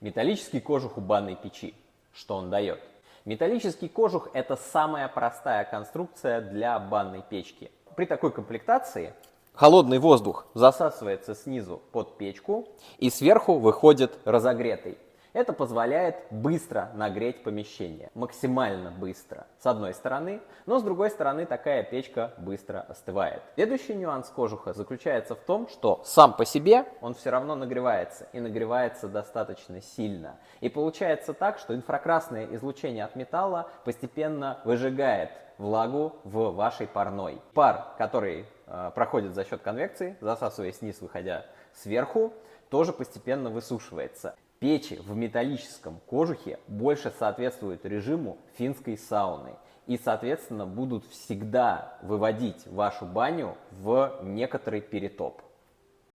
Металлический кожух у банной печи. Что он дает? Металлический кожух – это самая простая конструкция для банной печки. При такой комплектации холодный воздух засасывается снизу под печку и сверху выходит разогретый. Это позволяет быстро нагреть помещение, максимально быстро, с одной стороны, но с другой стороны такая печка быстро остывает. Следующий нюанс кожуха заключается в том, что сам по себе он все равно нагревается, и нагревается достаточно сильно. И получается так, что инфракрасное излучение от металла постепенно выжигает влагу в вашей парной. Пар, который проходит за счет конвекции, засасываясь вниз, выходя сверху, тоже постепенно высушивается. Печи в металлическом кожухе больше соответствуют режиму финской сауны и, соответственно, будут всегда выводить вашу баню в некоторый перетоп.